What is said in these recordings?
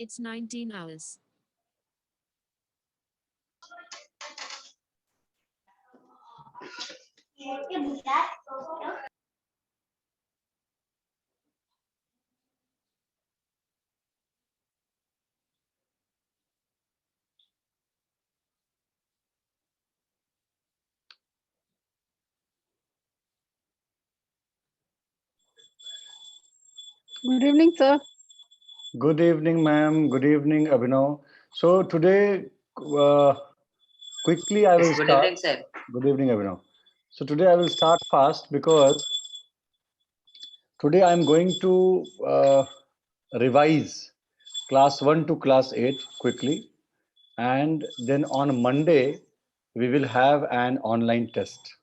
It's 19 hours. Good evening, sir. Good evening, ma'am. Good evening, Abhinav. So today, uh, quickly I Yes, will good start. evening, sir. Good evening, Abhinav. So today I will start fast because today I am going to revise class 1 to class 8 quickly, and then on Monday we will have an online test.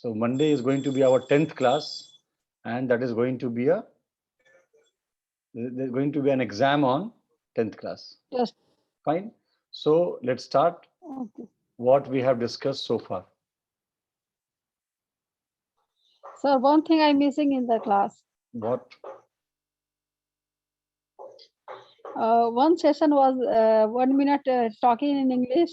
So Monday is going to be our 10th class, and that is going to be a there's going to be an exam on 10th class. Just Fine. So let's start okay. what we have discussed so far. Sir, one thing I'm missing in the class. What? One session was 1 minute talking in English.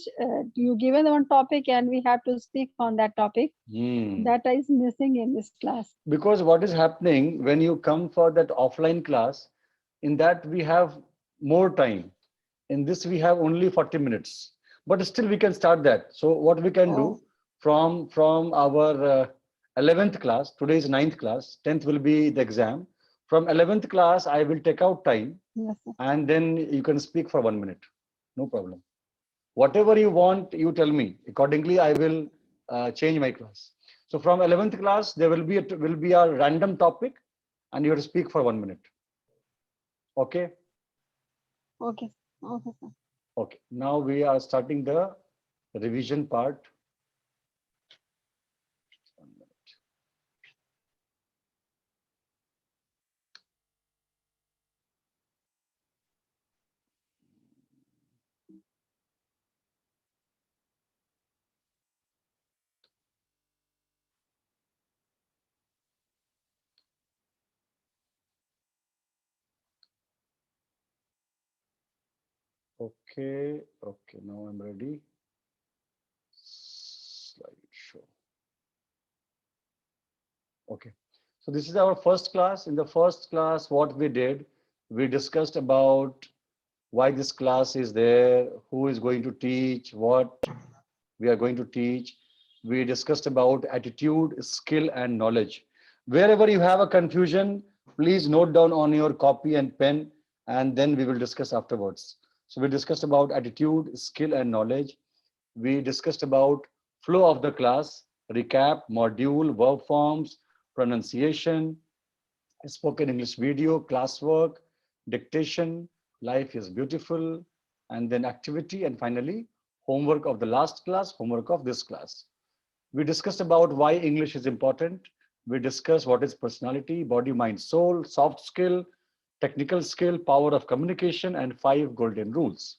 You given one topic and we have to speak on that topic. Hmm. That is missing in this class. Because what is happening when you come for that offline class, in that we have more time. In this we have only 40 minutes. But still we can start that. So what we can Oh, do from our 11th class, today is ninth class, 10th will be the exam. From 11th class, I will take out time yes, sir. and then you can speak for 1 minute. No problem. Whatever you want, you tell me. Accordingly, I will change my class. So from 11th class, there will be a random topic, and you have to speak for 1 minute. Okay. Okay. Okay, sir. Okay. Now we are starting the revision part. 1 minute. Okay. Okay. Now I'm ready. Slideshow. Okay. So this is our first class. In the first class, what we did, we discussed about why this class is there, who is going to teach, what we are going to teach. We discussed about attitude, skill, and knowledge. Wherever you have a confusion, please note down on your copy and pen, and then we will discuss afterwards. So we discussed about attitude, skill, and knowledge. We discussed about flow of the class, recap, module, verb forms, pronunciation, spoken English video, classwork, dictation, life is beautiful, and then activity, and finally, homework of the last class, homework of this class. We discussed about why English is important. We discussed what is personality, body, mind, soul, soft skill, technical skill, power of communication, and 5 golden rules.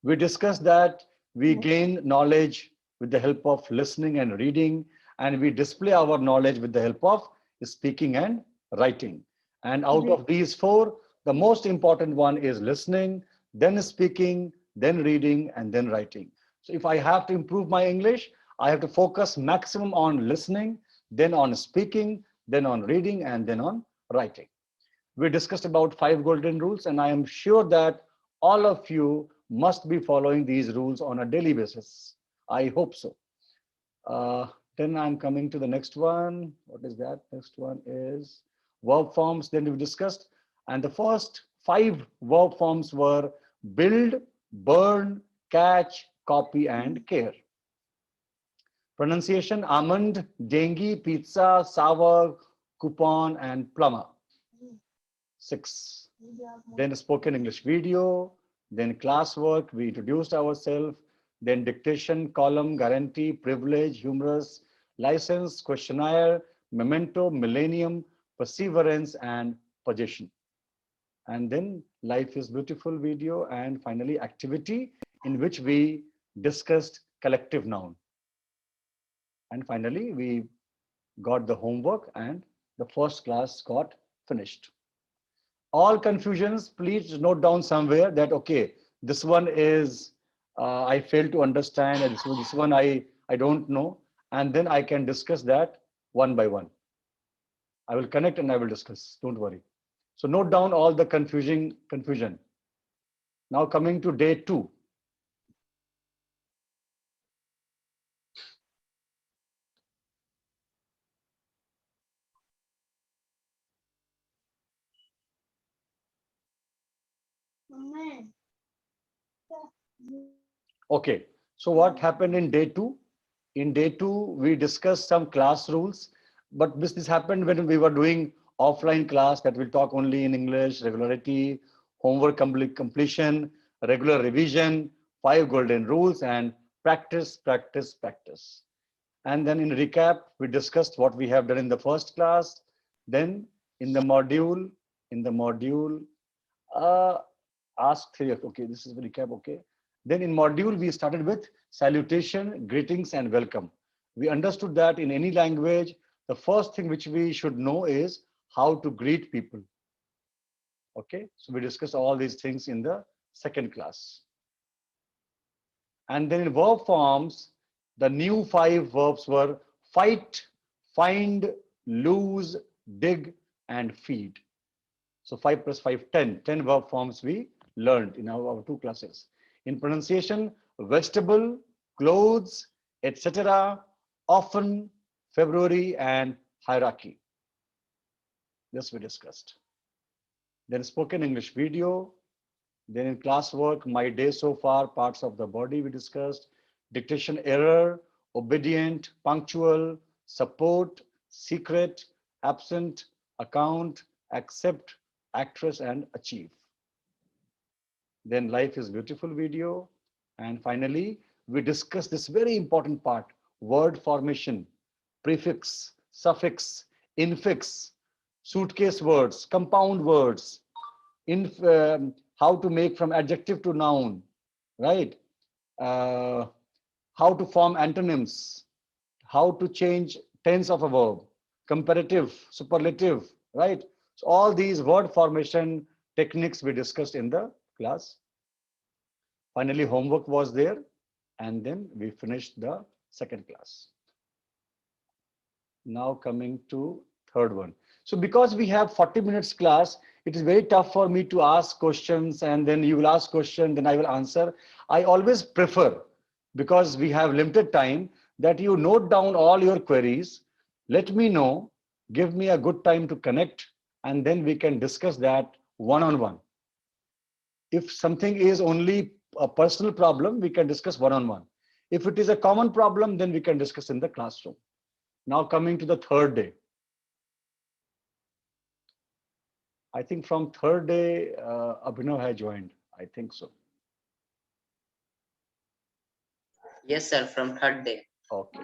We discussed that we Yes, sir. gain knowledge with the help of listening and reading, and we display our knowledge with the help of speaking and writing. And out Re- of these four, the most important one is listening, then speaking, then reading, and then writing. So if I have to improve my English, I have to focus maximum on listening, then on speaking, then on reading, and then on writing. We discussed about 5 golden rules, and I am sure that all of you must be following these rules on a daily basis. I hope so. Uh, then I'm coming to the next one. What is that? Next one is verb forms. Then we discussed, and the first 5 verb forms were build, burn, catch, copy, and care. Pronunciation: almond, dengue, pizza, sour, coupon, and plumber. 6. Then spoken English video, then classwork, we introduced ourselves, then dictation, column, guarantee, privilege, humorous, license, questionnaire, memento, millennium, perseverance, and possession. And then life is beautiful video, and finally activity, in which we discussed collective noun. And finally, we got the homework and the first class got finished. All confusions, please note down somewhere that, okay, this one is, I fail to understand, and this one I don't know. And then I can discuss that one by one. I will connect and I will discuss, don't worry. So note down all the confusion. Now coming to day 2. Okay, so what happened in day 2? In day 2, we discussed some class rules, but this happened when we were doing offline class that will talk only in English, regularity, homework completion, regular revision, 5 golden rules, and practice, practice, practice. And then in recap, we discussed what we have done in the first class. Then in the module, uh, ask 3, okay, this is the recap, okay. Then in module, we started with salutation, greetings, and welcome. We understood that in any language, the first thing which we should know is how to greet people. Okay, so we discussed all these things in the second class. And then in verb forms, the new 5 verbs were fight, find, lose, dig, and feed. So 5 plus 5, 10. 10 verb forms we learned in our 2 classes. In pronunciation, vegetable, clothes, etc., often, February, and hierarchy. This we discussed. Then spoken English video. Then in classwork, my day so far, parts of the body we discussed. Dictation error, obedient, punctual, support, secret, absent, account, accept, actress, and achieve. Then life is beautiful video. And finally, we discuss this very important part, word formation, prefix, suffix, infix, suitcase words, compound words, how to make from adjective to noun, right? How to form antonyms, how to change tense of a verb, comparative, superlative, right? So all these word formation techniques we discussed in the class. Finally, homework was there, and then we finished the second class. Now coming to third one. So because we have 40 minutes class, it is very tough for me to ask questions and then you will ask question, then I will answer. I always prefer, because we have limited time, that you note down all your queries, let me know, give me a good time to connect, and then we can discuss that one-on-one. If something is only a personal problem, we can discuss one-on-one. If it is a common problem, then we can discuss in the classroom. Now coming to the third day. I think from third day, Abhinav had joined. I think so. Yes, sir, from third day. Okay.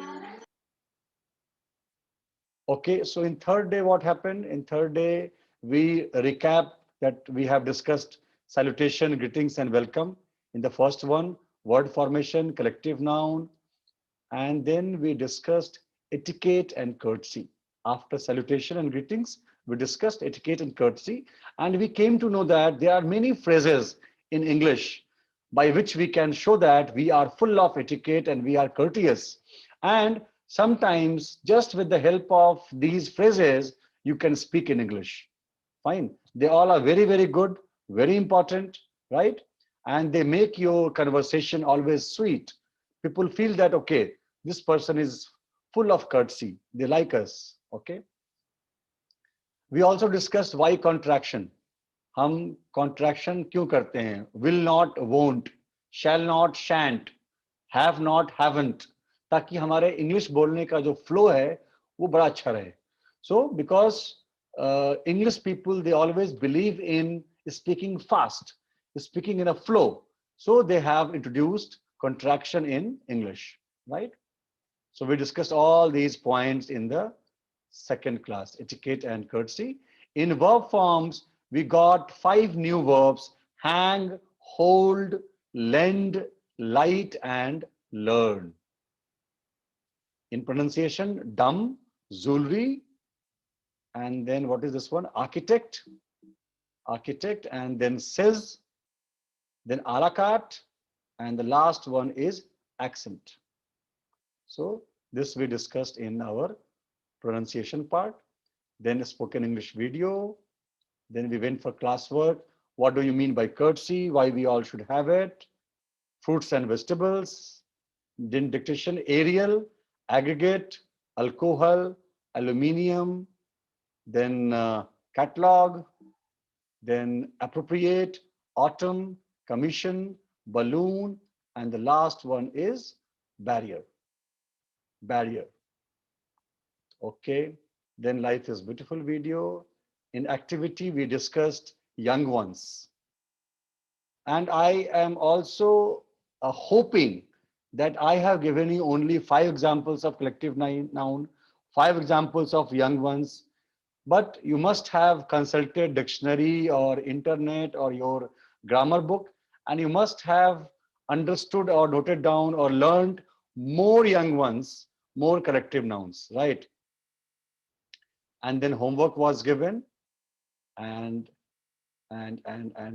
Okay, so in third day, what happened? In third day, we recap that we have discussed salutation, greetings, and welcome. In the first one, word formation, collective noun, and then we discussed etiquette and courtesy. After salutation and greetings, we discussed etiquette and courtesy, and we came to know that there are many phrases in English by which we can show that we are full of etiquette and we are courteous. And sometimes just with the help of these phrases, you can speak in English. Fine. They all are very, very good, very important, right? And they make your conversation always sweet. People feel that, okay, this person is full of courtesy. They like us, okay? We also discussed why contraction. हम contraction क्यों करते हैं? Will not, won't, shall not, shan't, have not, haven't, ताकि हमारे English बोलने का जो flow है वो बड़ा अच्छा रहे. So because English people, they always believe in speaking fast, speaking in a flow. So they have introduced contraction in English, right? So we discussed all these points in the second class, etiquette and courtesy. In verb forms, we got 5 new verbs: hang, hold, lend, light, and learn. In pronunciation, dumb, jewelry, and then what is this one? Architect, architect, and then says, then a la carte, and the last one is accent. So this we discussed in our pronunciation part, then a spoken English video, then we went for classwork. What do you mean by courtesy? Why we all should have it? Fruits and vegetables, then dictation, aerial, aggregate, alcohol, aluminium, then catalog, then appropriate, autumn, commission, balloon, and the last one is barrier. Barrier. Okay. Then life is beautiful video. In activity, we discussed young ones. And I am also hoping that I have given you only 5 examples of collective noun, 5 examples of young ones, but you must have consulted dictionary or internet or your grammar book, and you must have understood or noted down or learned more young ones, more collective nouns, right? And then homework was given, and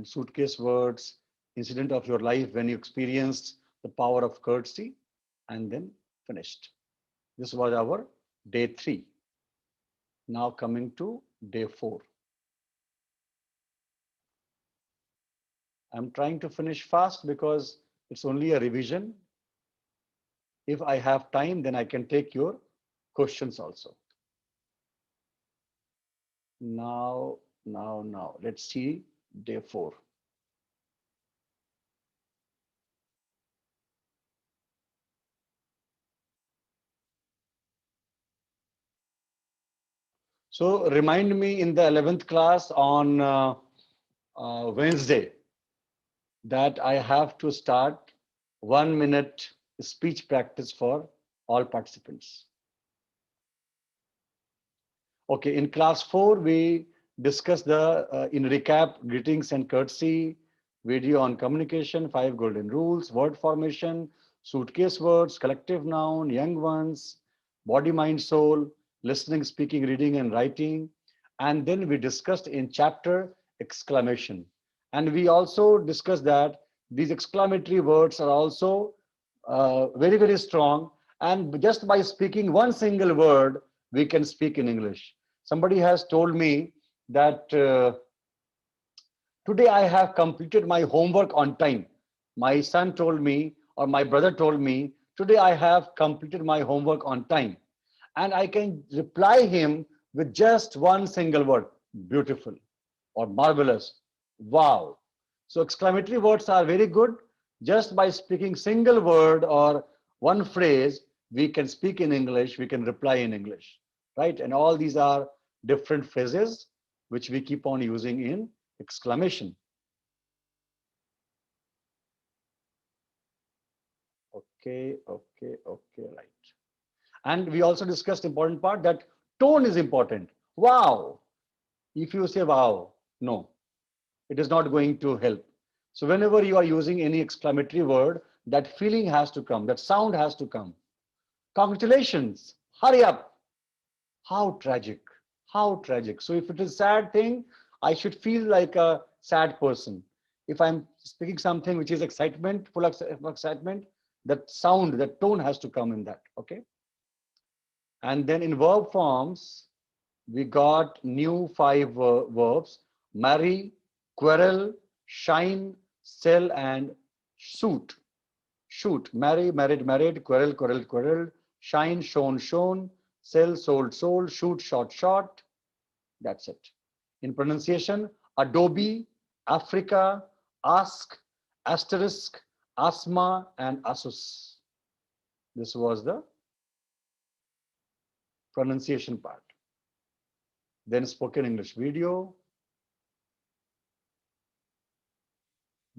suitcase words, incident of your life when you experienced the power of courtesy, and then finished. This was our day 3. Now coming to day 4. I'm trying to finish fast because it's only a revision. If I have time, then I can take your questions also. Now, let's see day 4. So remind me in the 11th class on Wednesday that I have to start 1 minute speech practice for all participants. Okay, in class 4, we discussed in recap, greetings and courtesy, video on communication, 5 golden rules, word formation, suitcase words, collective noun, young ones, body, mind, soul, listening, speaking, reading, and writing. And then we discussed in chapter exclamation. And we also discussed that these exclamatory words are also very, very strong. And just by speaking one single word, we can speak in English. Somebody has told me that today I have completed my homework on time. My son told me, or my brother told me, today I have completed my homework on time. And I can reply him with just one single word, beautiful or marvelous, wow. So exclamatory words are very good. Just by speaking single word or one phrase, we can speak in English, we can reply in English, right? And all these are different phrases which we keep on using in exclamation. Okay, right. And we also discussed important part that tone is important. Wow. If you say wow, no, it is not going to help. So whenever you are using any exclamatory word, that feeling has to come, that sound has to come. Congratulations, hurry up. How tragic, how tragic. So if it is a sad thing, I should feel like a sad person. If I'm speaking something which is excitement, full of excitement, that sound, that tone has to come in that, okay? And then in verb forms, we got new 5 verbs: marry, quarrel, shine, sell, and shoot. Shoot, marry, married, married, quarrel, quarrel, quarrel, shine, shone, shone, sell, sold, sold, shoot, shot, shot. That's it. In pronunciation, Adobe, Africa, ask, asterisk, asthma, and asus. This was the pronunciation part. Then spoken English video.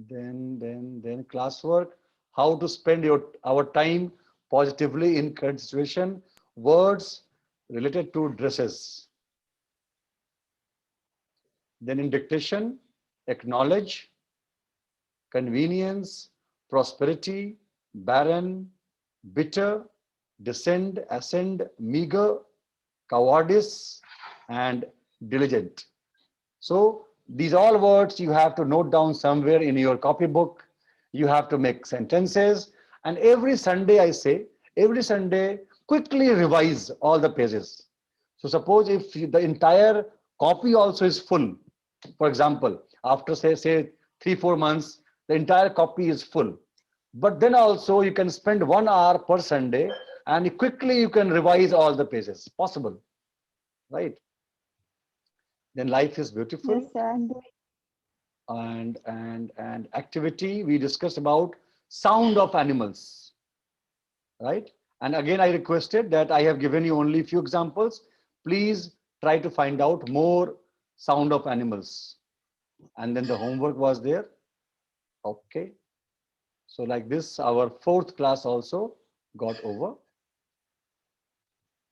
Then classwork, how to spend our time positively in current situation, words related to dresses. Then in dictation, acknowledge, convenience, prosperity, barren, bitter, descend, ascend, meager, cowardice, and diligent. So These all words you have to note down somewhere in your copybook. You have to make sentences. And every Sunday, I say, every Sunday, quickly revise all the pages. So suppose if the entire copy also is full, for example, after say 3-4 months, the entire copy is full. But then also you can spend 1 hour per Sunday and quickly you can revise all the pages. Possible, right? Then life is beautiful. Yes, sir. I'm doing. And activity, we discussed about sound of animals, right? And again, I requested that I have given you only a few examples. Please try to find out more sound of animals. And then the homework was there. Okay. So like this, our 4th class also got over.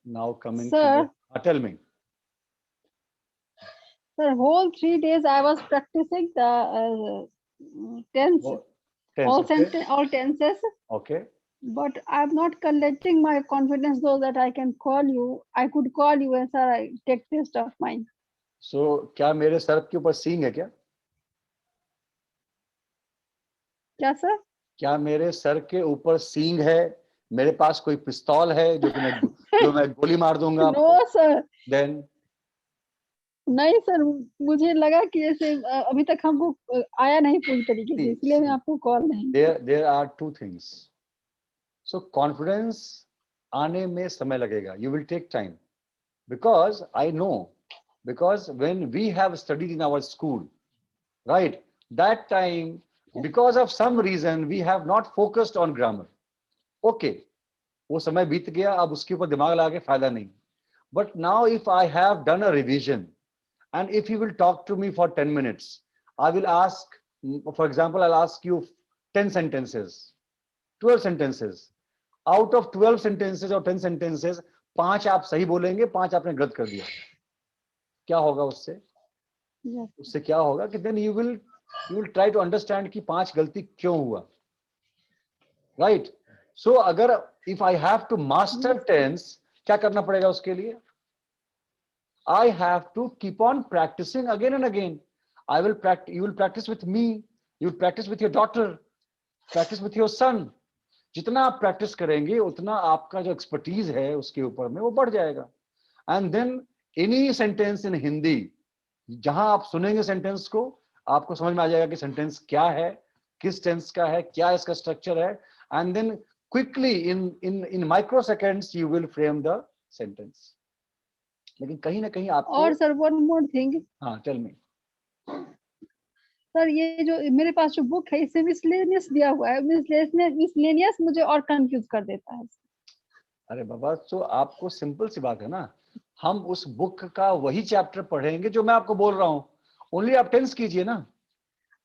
Now coming Sir. to the, tell me. Sir, whole 3 days I was practicing the tense, Oh, tense, okay. all tenses, Okay. but I'm not collecting my confidence though that I can call you. I could call you and sir, I take test of mine. So क्या मेरे sir के ऊपर सींग है क्या? क्या sir? क्या मेरे sir के ऊपर सींग है? मेरे पास कोई पिस्तौल है जो मैं गोली मार दूंगा? No sir. Then नहीं सर, मुझे लगा कि जैसे अभी तक हमको आया नहीं पूरी तरीके से, इसलिए मैं आपको कॉल नहीं. there are 2 things. So confidence आने में समय लगेगा. You will take time, because I know, because when we have studied in our school, right, that time, because of some reason we have not focused on grammar. Okay, वो समय बीत गया, अब उसके ऊपर दिमाग लगा के फायदा नहीं. But now if I have done a revision, and if you will talk to me for 10 minutes, I will ask, for example, I'll ask you 10 sentences, 12 sentences. Out of 12 sentences or 10 sentences, 5 आप सही बोलेंगे, 5 आपने गलत कर दिया. क्या होगा उससे? Yes. उससे क्या होगा कि then you will try to understand कि 5 गलती क्यों हुआ. Right? So अगर if I have to master tense, क्या करना पड़ेगा उसके लिए? I have to keep on practicing again and again. I will practice. You will practice with me. You will practice with your daughter. Practice with your son. जितना आप practice करेंगे उतना आपका जो एक्सपर्टीज है उसके ऊपर में वो बढ़ जाएगा. And then any sentence in Hindi, जहां आप सुनेंगे सेंटेंस को, आपको समझ में आ जाएगा कि सेंटेंस क्या है, किस टेंस का है, क्या इसका स्ट्रक्चर है. And then quickly in microseconds you will frame the sentence. लेकिन कहीं ना कहीं आपको. और सर वन मोर थिंग. हाँ, टेल मी. सर ये जो मेरे पास जो बुक है इससे मिसलेनियस दिया हुआ है, मिसलेनियस मुझे और कंफ्यूज कर देता है. अरे बाबा, तो आपको सिंपल सी बात है ना, हम उस बुक का वही चैप्टर पढ़ेंगे जो मैं आपको बोल रहा हूँ. ओनली आप टेंस कीजिए ना.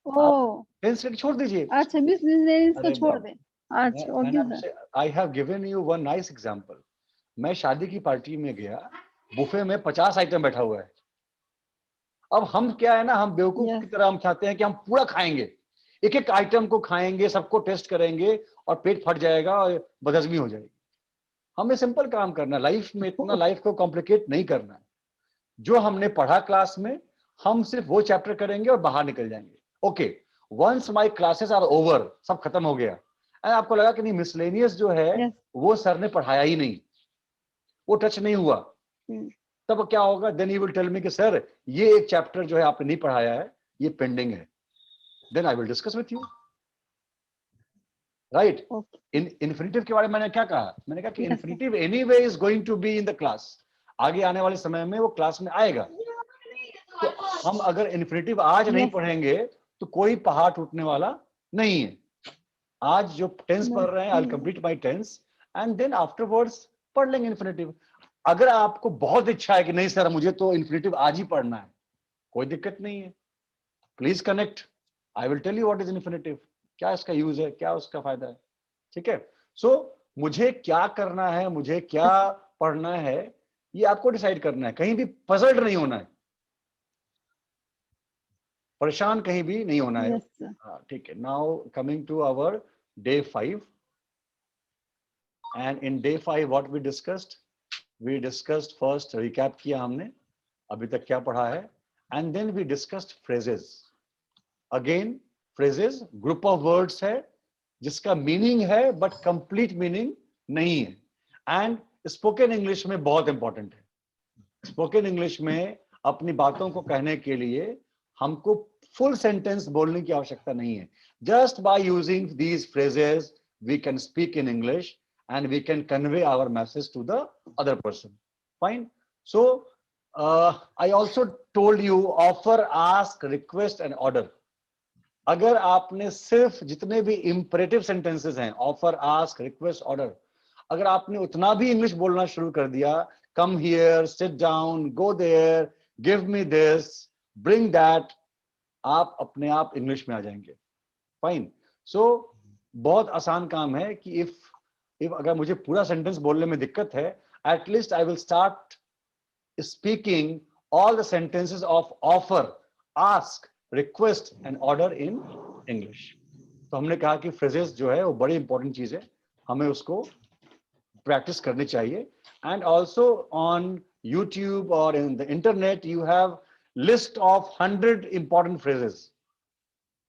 ओ टेंस करके छोड़ दीजिए. अच्छा, मिसलेनियस को छोड़ दें. अच्छा, okay sir. I have given you one nice example. मैं शादी की पार्टी में गया, बुफे में 50 आइटम बैठा हुआ है. अब हम क्या है ना, हम बेवकूफ की तरह हम चाहते हैं कि हम पूरा खाएंगे, एक एक आइटम को खाएंगे, सबको टेस्ट करेंगे और पेट फट जाएगा और बदहजमी हो जाएगी. हमें सिंपल काम करना है लाइफ में, इतना लाइफ को कॉम्प्लिकेट नहीं करना है. जो हमने पढ़ा क्लास में, हम सिर्फ वो चैप्टर करेंगे और बाहर निकल जाएंगे. Okay, once my classes are over, सब खत्म हो गया, एंड आपको लगा कि नहीं मिसलेनियस जो है वो सर ने पढ़ाया ही नहीं, वो टच नहीं हुआ, तब क्या होगा? Then you will tell me कि सर ये एक चैप्टर जो है आपने नहीं पढ़ाया है, ये पेंडिंग है. Then I will discuss with you. Right? इन इन्फिनिटिव के बारे में मैंने क्या कहा? मैंने कहा कि infinitive anyway is going to be in the class. आगे आने वाले समय में वो क्लास में आएगा. तो हम अगर इन्फिनिटिव आज नहीं पढ़ेंगे तो कोई पहाड़ टूटने वाला नहीं है. आज जो टेंस पढ़ रहे हैं, I will complete my tense and then afterwards पढ़ लेंगे इन्फिनिटिव. अगर आपको बहुत इच्छा है कि नहीं सर मुझे तो इन्फिनिटिव आज ही पढ़ना है, कोई दिक्कत नहीं है. Please connect, I will tell you what is infinitive, क्या इसका यूज है, क्या उसका फायदा है. ठीक है? सो मुझे क्या करना है, मुझे क्या पढ़ना है, ये आपको डिसाइड करना है. कहीं भी पजल्ड नहीं होना है, परेशान कहीं भी नहीं होना है. ठीक है. Now coming to our day 5, and in day 5 what we discussed, we discussed first, recap किया हमने अभी तक क्या पढ़ा है, and then we discussed phrases. Again, phrases group of words है जिसका मीनिंग है बट कंप्लीट मीनिंग नहीं है. एंड स्पोकन इंग्लिश में बहुत इंपॉर्टेंट है. स्पोकन इंग्लिश में अपनी बातों को कहने के लिए हमको फुल सेंटेंस बोलने की आवश्यकता नहीं है. Just by using these phrases we can speak in English and we can convey our message to the other person. Fine. So I also told you offer, ask, request and order. अगर आपने सिर्फ जितने भी imperative sentences हैं, offer, ask, request, order, अगर आपने उतना भी इंग्लिश बोलना शुरू कर दिया, come here, sit down, go there, give me this, bring that, आप अपने आप इंग्लिश में आ जाएंगे. फाइन. सो बहुत आसान काम है कि इफ अगर मुझे पूरा सेंटेंस बोलने में दिक्कत है, at least I will start speaking all the sentences of offer, ask, request and order in English. तो हमने कहा कि फ्रेजेस जो है वो बड़ी इंपॉर्टेंट चीज है, हमें उसको प्रैक्टिस करनी चाहिए. एंड ऑल्सो ऑन यूट्यूब और in the internet you have list of 100 important phrases.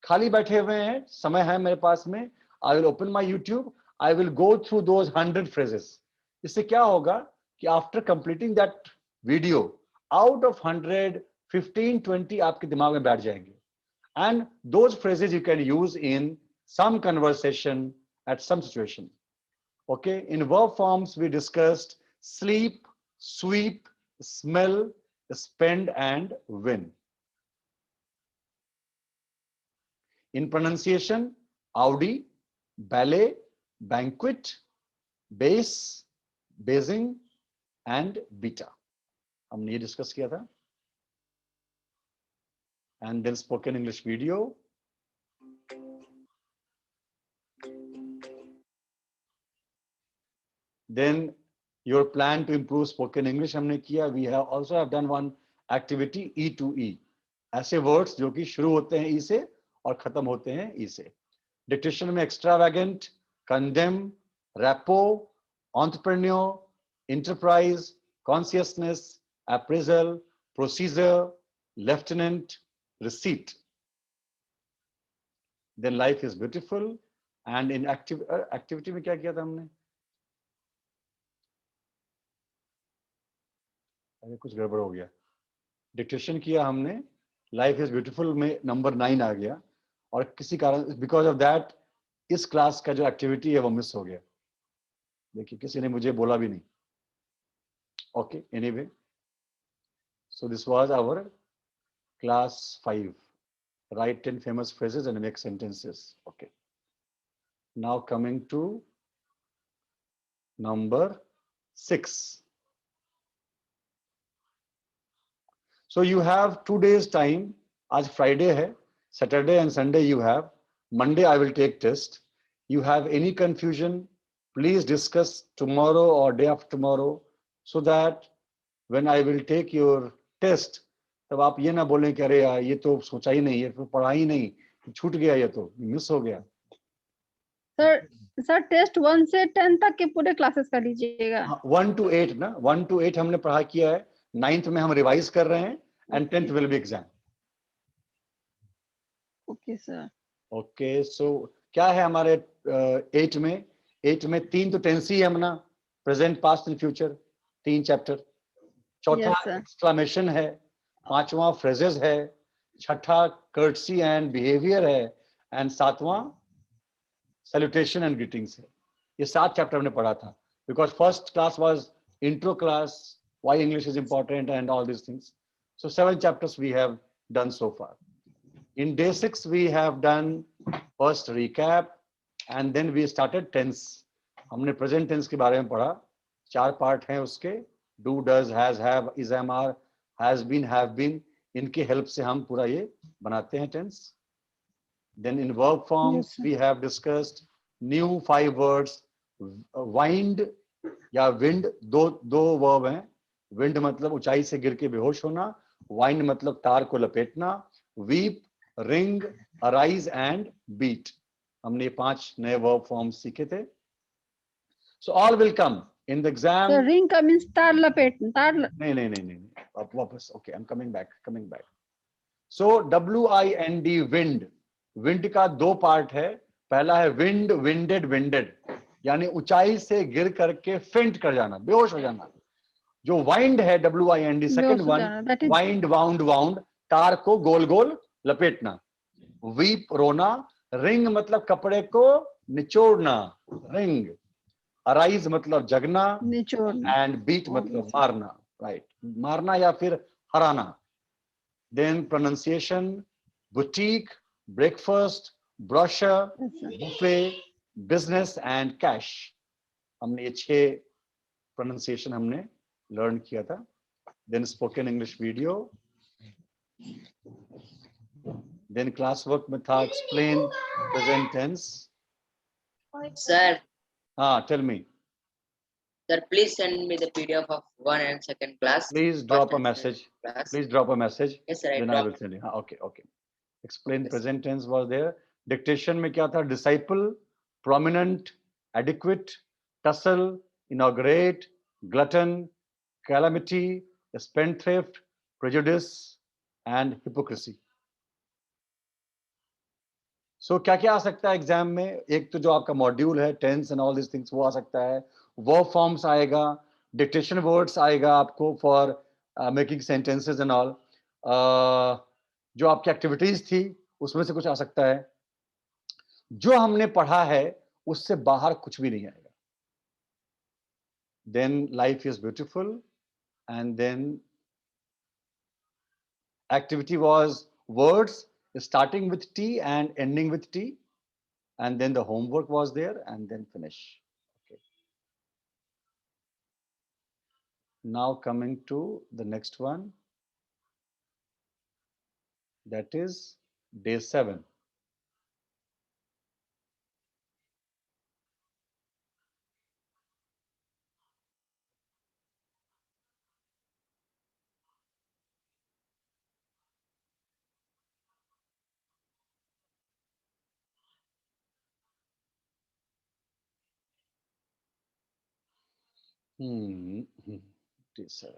खाली बैठे हुए हैं, समय है मेरे पास में, I will open my YouTube, I will go through those 100 phrases. इससे क्या होगा कि after completing that video, out of 100, 15-20 आपके दिमाग में बैठ जाएंगे. And those phrases you can use in some conversation at some situation. Okay. In verb forms we discussed sleep, sweep, smell, spend and win. In pronunciation, Audi, ballet, banquet, base, basing and beta. हमने ये discuss किया था. And then spoken English video. Then your plan to improve spoken English हमने किया. We have also have done one activity E to E. ऐसे words जो कि शुरू होते हैं E से और खत्म होते हैं E से. Dictation में extravagant, condemn, rapport, entrepreneur, enterprise, consciousness, appraisal, procedure, lieutenant, receipt. Then life is beautiful. And in activity में क्या किया था हमने? अरे कुछ गड़बड़ हो गया. डिक्टेशन किया हमने, लाइफ इज ब्यूटीफुल में नंबर 9 आ गया और किसी कारण बिकॉज ऑफ दैट इस क्लास का जो एक्टिविटी है वो मिस हो गया. देखिए किसी ने मुझे बोला भी नहीं. Okay, anyway, so this was our class 5. Right 10 famous phrases and make sentences. Okay, now coming to number 6. So you have 2 days time. आज Friday है, Saturday and Sunday you have. Monday I will take test. You have any confusion, please discuss tomorrow or day after tomorrow, so that when I will take your test, तब आप ये ना बोलें कि अरे यार ये तो सोचा ही नहीं, ये तो पढ़ा ही नहीं, छूट गया, ये तो मिस हो गया. सर टेस्ट 1 से 10 तक के पूरे क्लासेस कर लीजिएगा. 1 to 8 ना, 1 to 8 हमने पढ़ा किया है. 9th में हम रिवाइज कर रहे हैं and 10th will be exam. Okay sir. Okay, so क्या है हमारे 8 में? 8 में 3 तो टेंस ही है अपना, present, past and future, 3 chapter. चौथा एक्सक्लेमेशन है, 5वां फ्रेजेस है, 6ठा कर्टसी एंड बिहेवियर है, एंड 7वां सैल्यूटेशन एंड ग्रीटिंग्स है. ये 7 चैप्टर हमने पढ़ा था because first class was intro class, why English is important and all these things. So 7 chapters we have done so far. In day 6 we have done first recap and then we started tense. हमने present tense के बारे में पढ़ा. 4 part हैं उसके, do, does, has, have, is, am, are, has been, have been. इनके help से हम पूरा ये बनाते हैं tense. Then in verb forms we have discussed new 5 words. Wind या wind, दो verb हैं. विंड मतलब ऊंचाई से गिर के बेहोश होना, वाइंड मतलब तार को लपेटना, weep, ring, arise and beat. हमने 5 नए वर्ब फॉर्म्स सीखे थे. So all will come in the exam. तो रिंग का मींस तार लपेटना, नहीं, अब वापस. Okay, I am coming back. So WIND wind, wind का दो पार्ट है, पहला है विंड, विंडेड, विंडेड, यानी ऊंचाई से गिर करके फेंट कर जाना, बेहोश हो जाना। जो वाइंड है WIND, second one, that is wind, wound, wound, तार को गोल गोल लपेटना। वीप रोना, रिंग मतलब कपड़े को निचोड़ना, रिंग। अराइज मतलब जगना, निचोड़ना। एंड बीट मतलब Obviously. मारना, राइट, मारना या फिर हराना। Then pronunciation, boutique, breakfast, brochure, Yes, sir. Buffet, business and cash. हमने ये 6 प्रोनाउंसिएशन हमने लर्न किया था। Then spoken English video, then class work में था एक्सप्लेन प्रेजेंट टेंस। Sir, हाँ, tell me, sir, please send me the PDF of 1 and 2nd class. Please First drop a and message, second class. Please drop a message, Yes, sir, I then I will dropped. send you. हाँ, okay, okay. Explain Okay, sir. present tense was there. Dictation में क्या था? Disciple, prominent, adequate, tussle, inaugurate, glutton, calamity, spendthrift, prejudice, and hypocrisy. So क्या क्या आ सकता है exam में? एक तो जो आपका मॉड्यूल है tense and all this things, वो आ सकता है, वर्ब फॉर्म्स आएगा, डिक्टेशन वर्ड्स आएगा आपको for making sentences and all, जो आपकी एक्टिविटीज थी उसमें से कुछ आ सकता है। जो हमने पढ़ा है उससे बाहर कुछ भी नहीं आएगा। Then life is beautiful, and then activity was words starting with T and ending with T, and then the homework was there, and then finish. Okay. Now coming to the next one, that is day 7. Day 7.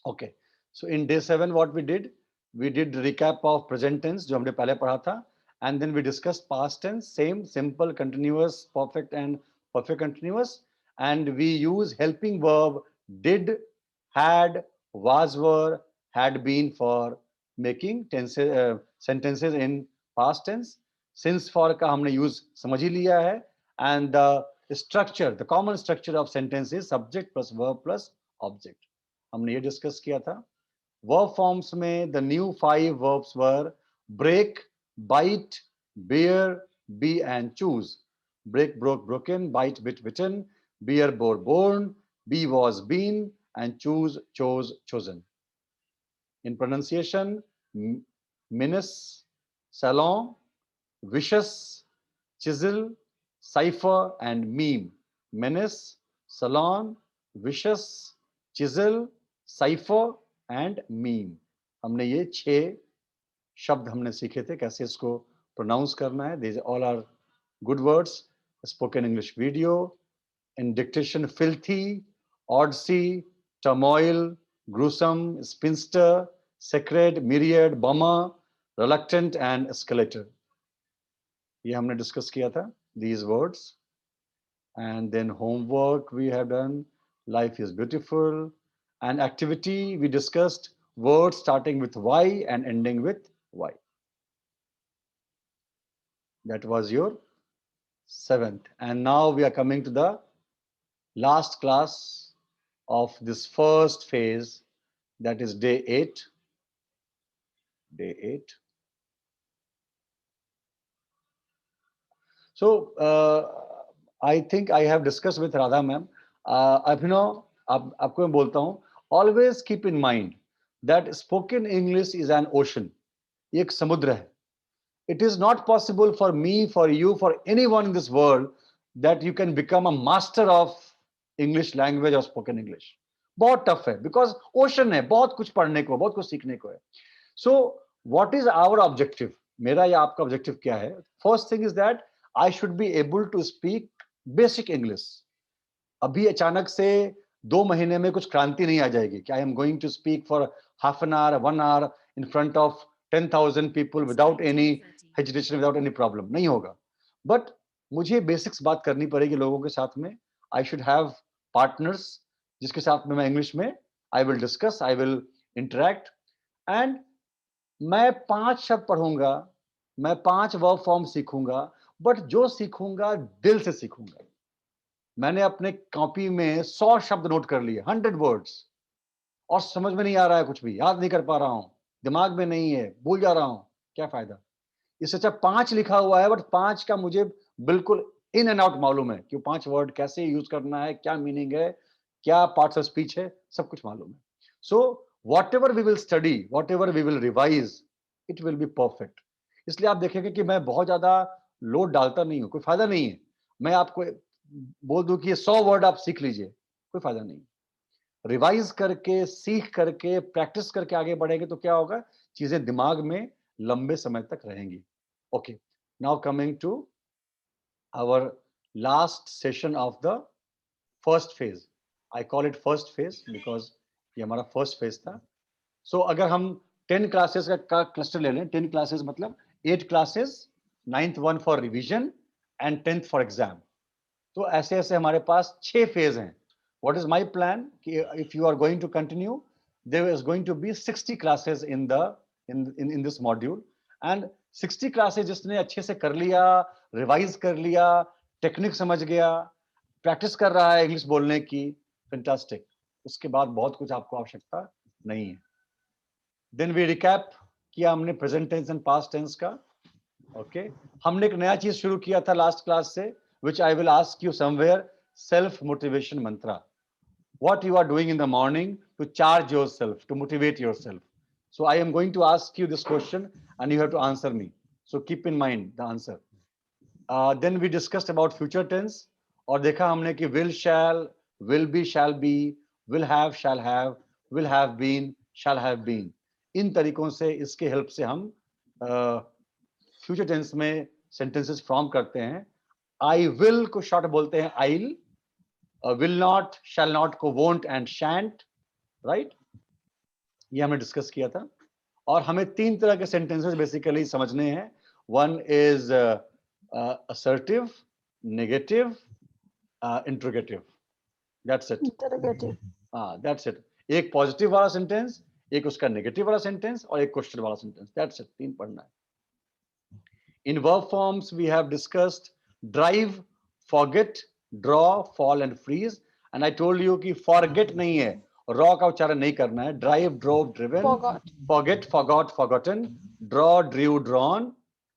Okay. So in day 7, what we did recap of present tense, जो हमने पहले पढ़ा था, and then we discussed past tense, same, simple, continuous, perfect and perfect continuous, and we use helping verb did, had, was, were, had been for making tenses, sentences in past tense. Since for का हमने use समझ ही लिया है, and the structure, the common structure of sentence is subject plus verb plus object. हमने ये discuss किया था। Verb forms में the new 5 verbs were break, bite, bear, be and choose. Break, broke, broken, bite, bit, bitten, bear, bore, born, be, was, been, and choose, chose, chosen. In pronunciation, menace, salon, vicious, chisel, cipher, and meme. Menace, salon, vicious, chisel, cipher, and meme. हमने ये 6 शब्द हमने सीखे थे, कैसे इसको pronounce करना है। These all are good words. Spoken English video. In dictation, filthy, odsy, turmoil, gruesome, spinster, sacred, myriad, bummer, reluctant, and escalator. ये हमने डिस्कस किया था, these words. And then homework we have done, life is beautiful. And activity we discussed words starting with Y and ending with Y. That was your 7th. And now we are coming to the last class of this first phase, that is day 8. Day 8. So I think I have discussed with Radha ma'am. Abhinav, आपको मैं बोलता हूँ, always keep in mind that spoken English is an ocean. ये एक समुद्र है. It is not possible for me, for you, for anyone in this world that you can become a master of English language or spoken English. बहुत tough है, because ocean है, बहुत कुछ पढ़ने को, बहुत कुछ सीखने को है. So what is our objective? मेरा या आपका objective क्या है? First thing is that I should be able to speak basic English. अभी अचानक से 2 महीने में कुछ क्रांति नहीं आ जाएगी कि I am going to speak for half an hour, 1 hour in front of 10,000 people without any hesitation, without any problem. नहीं होगा. But मुझे basics बात करनी पड़ेगी लोगों के साथ में. I should have partners जिसके साथ में मैं इंग्लिश में I will discuss, I will interact, and मैं 5 शब्द पढ़ूंगा, मैं 5 वर्ब फॉर्म सीखूंगा, बट जो सीखूंगा दिल से सीखूंगा. मैंने अपने कॉपी में 100 शब्द नोट कर लिए, 100 वर्ड्स, और समझ में नहीं आ रहा है, कुछ भी याद नहीं कर पा रहा हूं, दिमाग में नहीं है, भूल जा रहा हूं, क्या फायदा. इससे अच्छा 5 लिखा हुआ है, बट 5 का मुझे बिल्कुल इन एंड आउट मालूम है कि 5 वर्ड कैसे यूज करना है, क्या मीनिंग है, क्या पार्ट्स ऑफ स्पीच है, सब कुछ मालूम है. सो whatever we will study, whatever we will revise, it will be perfect. इसलिए आप देखेंगे कि मैं बहुत ज्यादा लोड डालता नहीं हूं, कोई फायदा नहीं है. मैं आपको बोल दूं कि ये 100 वर्ड आप सीख लीजिए, कोई फायदा नहीं. रिवाइज करके, सीख करके, प्रैक्टिस करके आगे बढ़ेंगे तो क्या होगा, चीजें दिमाग में लंबे समय तक रहेंगी. Okay, now coming to our last session of the first phase. I call it first phase because ये हमारा फर्स्ट फेज था. सो अगर हम 10 क्लासेस का क्लस्टर ले लें, 10 क्लासेस मतलब 8 classes, 9th one for revision and 10th for exam. तो ऐसे ऐसे हमारे पास 6 फेज हैं. व्हाट इज माय प्लान कि if you are going to continue, there is going to be 60 classes in this module. And 60 classes जिसने अच्छे से कर लिया, रिवाइज कर लिया, टेक्निक समझ गया, प्रैक्टिस कर रहा है इंग्लिश बोलने की, फैंटास्टिक. उसके बाद बहुत कुछ आपको आवश्यकता नहीं है. देन वी रिकैप किया हमने present tense and past tense का. ओके, हमने एक नया चीज शुरू किया था लास्ट क्लास से, which I will ask you somewhere, self motivation mantra. What you are doing in the morning to charge yourself, to motivate yourself. So I am going to ask you this question and you have to answer me. So keep in mind the answer. Then we discussed about future tense, और देखा हमने कि will shall be, will have, will have been, shall have been. इन तरीकों से, इसके help से हम future tense में सेंटेंसेस फॉर्म करते हैं. I will को शॉर्ट बोलते हैं I'll, will not, shall not को won't and shan't, right? ये हमने डिस्कस किया था. और हमें 3 तरह के सेंटेंसेस बेसिकली समझने हैं. One is assertive, negative, interrogative. That's it. Interrogative. That's it. एक पॉजिटिव वाला सेंटेंस, एक उसका नेगेटिव वाला सेंटेंस, और एक क्वेश्चन वाला सेंटेंस. That's it. 3 पढ़ना है. In verb forms, we have discussed drive, forget, draw, fall and freeze. And I told you कि forget नहीं है, raw का उच्चारण नहीं करना है. Drive, drove, driven. Forgot. Forget, forgot, forgotten. Draw, drew, drawn.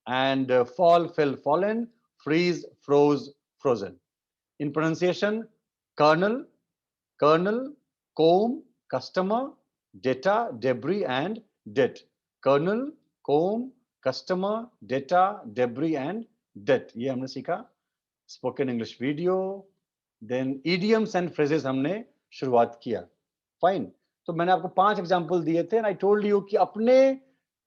And fall, fell, fallen. Freeze, froze, frozen. In pronunciation, kernel, comb, customer, data, debris and debt. Kernel, comb, customer, data, debris and debt. ये हमने सीखा. Spoken English video. Then idioms and phrases हमने शुरुआत किया. Fine. तो मैंने आपको 5 example दिए थे एंड आई टोल्ड यू कि अपने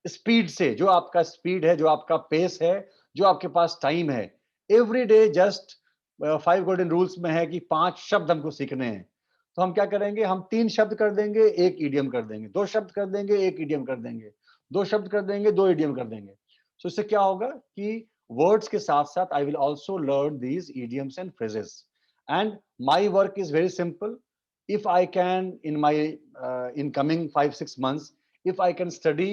स्पीड से, जो आपका स्पीड है, जो आपका पेस है, जो आपके पास टाइम है, every day just 5 golden rules में है कि 5 शब्द हमको सीखने हैं. तो हम क्या करेंगे, हम 3 शब्द कर देंगे, 1 इडियम कर देंगे, 2 शब्द कर देंगे, 1 इडियम कर देंगे, 2 शब्द कर देंगे, 2 इडियम कर देंगे. सो इससे क्या होगा कि वर्ड्स के साथ साथ I will also learn these idioms and phrases. And my work is very simple. If I can in my in coming 5-6 months, if I can study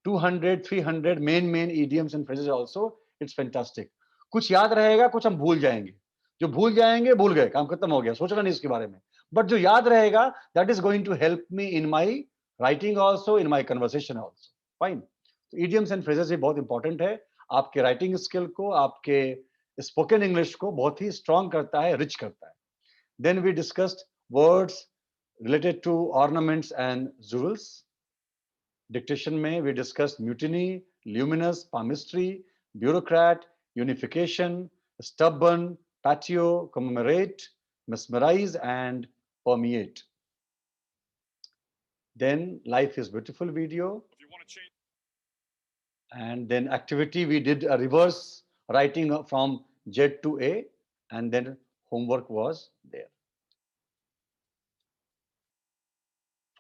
200-300 main idioms and phrases also, it's fantastic. कुछ याद रहेगा, कुछ हम भूल जाएंगे. जो भूल जाएंगे, भूल गए, काम खत्म हो गया, सोचना नहीं इसके बारे में. बट जो याद रहेगा, that is going to help me in my writing also, in my conversation also. Fine. तो idioms and phrases ये बहुत इंपॉर्टेंट है. आपके राइटिंग स्किल को, आपके स्पोकन इंग्लिश को बहुत ही स्ट्रॉन्ग करता है, रिच करता है. Then we discussed words related to ornaments and jewels. Dictation में we discussed mutiny, luminous, palmistry, bureaucrat, unification, stubborn, patio, commemorate, mesmerize, and permeate. Then life is beautiful video. And then activity, we did a reverse writing from Z to A, and then homework was there.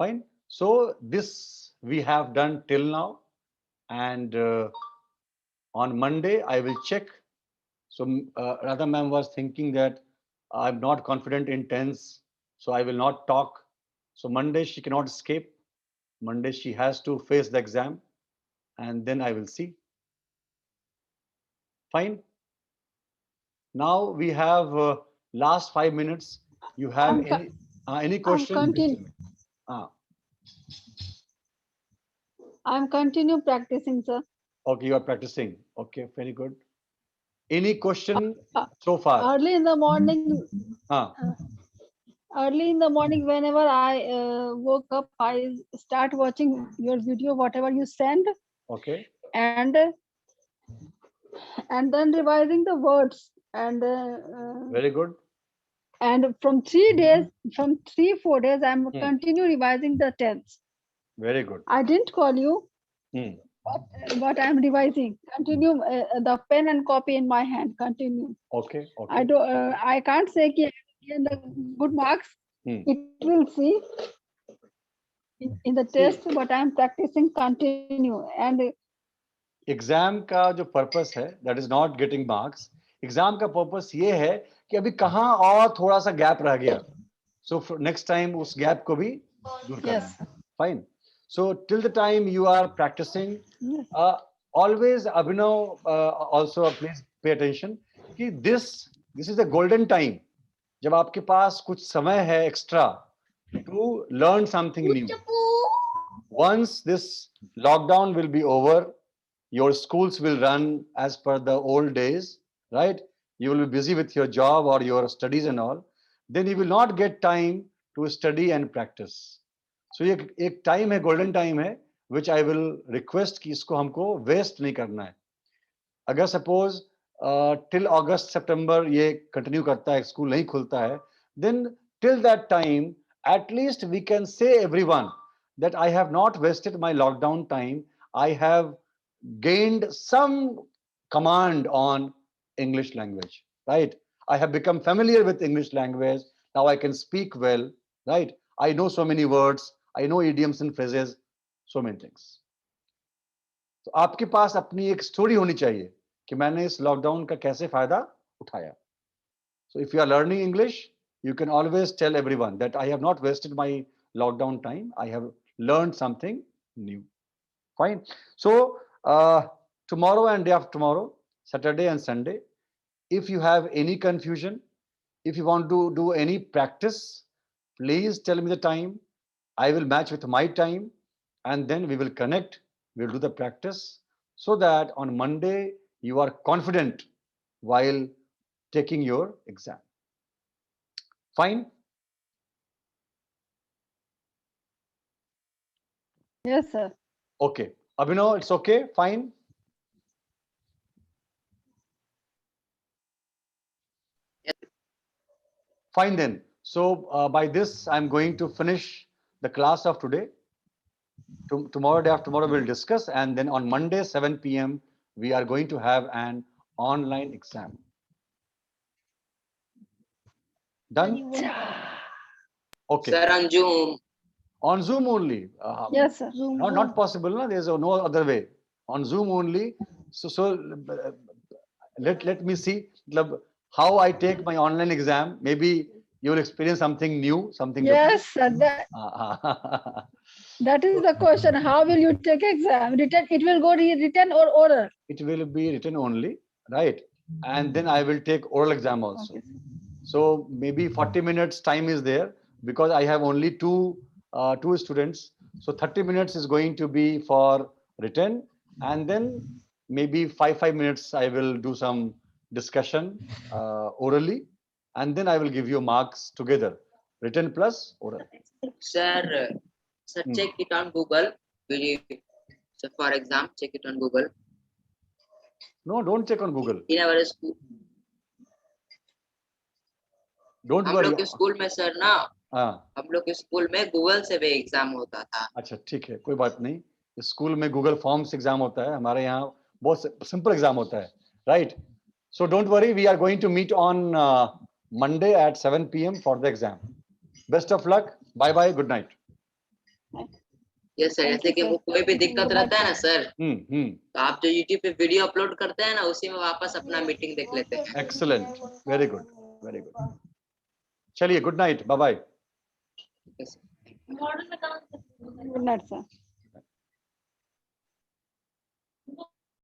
Fine. So this we have done till now, and on Monday I will check. So Radha ma'am was thinking that I'm not confident in tense, so I will not talk. So Monday she cannot escape. Monday she has to face the exam, and then I will see. Fine. Now we have last 5 minutes. You have any question? I'm continue practicing, sir. Okay, you are practicing. Okay, very good. Any question Uh, so far? Early in the morning, Ah, early in the morning, whenever I woke up, I start watching your video, whatever you send, okay. and then revising the words. Very good. And from 3 days, from 3-4 days, I'm Hmm. continue revising the tense. Very good. I didn't call you, Hmm. but I'm revising. Continue the pen and copy in my hand. Continue. Okay. I Okay. do. I can't say कि in the good marks. Hmm. It will see in the test, but I'm practicing continue. And exam का जो purpose है that is not getting marks. Exam का purpose ये है कि अभी कहाँ और थोड़ा सा गैप रह गया, सो नेक्स्ट टाइम उस गैप को भी दूर करना. yes, fine. So till the time you are practising, yes, always Abhinav, also please pay attention कि this is the golden time जब आपके पास कुछ समय है extra to learn something new. Once this lockdown will be over, your schools will run as per the old days, right? You will be busy with your job or your studies and all. Then you will not get time to study and practice. So ये एक time है, golden time है, which I will request कि इसको हमको waste नहीं करना है. अगर suppose till August, September ये continue करता है, school नहीं खुलता है, then till that time, at least we can say everyone that I have not wasted my lockdown time. I have gained some command on English language, right? I have become familiar with English language. Now I can speak well, right? I know so many words. I know idioms and phrases, so many things. तो आपके पास अपनी एक story होनी चाहिए कि मैंने इस lockdown का कैसे फायदा उठाया. So if you are learning English, you can always tell everyone that I have not wasted my lockdown time. I have learned something new. Fine. So tomorrow and day after tomorrow, Saturday and Sunday, if you have any confusion, if you want to do any practice, please tell me the time. I will match with my time, and then we will connect. We'll do the practice so that on Monday you are confident while taking your exam. Fine. yes, sir. Okay. Abhinav, it's okay. Fine. Fine then. So by this, I'm going to finish the class of today. Tomorrow, day after tomorrow, we'll discuss. And then on Monday, 7 p.m., we are going to have an online exam. Done? Okay. Sir, on Zoom. On Zoom only. Yes, sir. Not possible. No? There's no other way. On Zoom only. So let me see how I take my online exam. Maybe you will experience something new, something Yes, sir. different. That is the question. How will you take exam? Written, it will go written or oral? It will be written only, right? And then I will take oral exam also. Okay. So maybe 40 minutes time is there because I have only two students. So 30 minutes is going to be for written, and then maybe 5 minutes I will do some discussion orally, and then I will give you marks together, written plus oral. Sir, check it on Google. So for exam, check it on Google. No, don't check on Google. In our school. Don't हम worry. लोग के school में sir ना, हाँ. हम लोग के school में गूगल से भी एग्जाम होता था. अच्छा ठीक है, कोई बात नहीं. स्कूल में गूगल फॉर्म्स एग्जाम होता है, हमारे यहाँ बहुत सिंपल एग्जाम होता है, right? So don't worry, we are going to meet on Monday at 7 p.m. for the exam. Best of luck. Bye bye. Good night. Yes sir, Thank जैसे you, कि sir. वो कोई भी दिक्कत रहता है ना सर, तो आप जो YouTube पे वीडियो अपलोड करते हैं ना, उसी में वापस अपना मीटिंग देख लेते हैं। Excellent. Very good. Very good. चलिए, good night. Bye bye. Yes, sir. Good night, sir.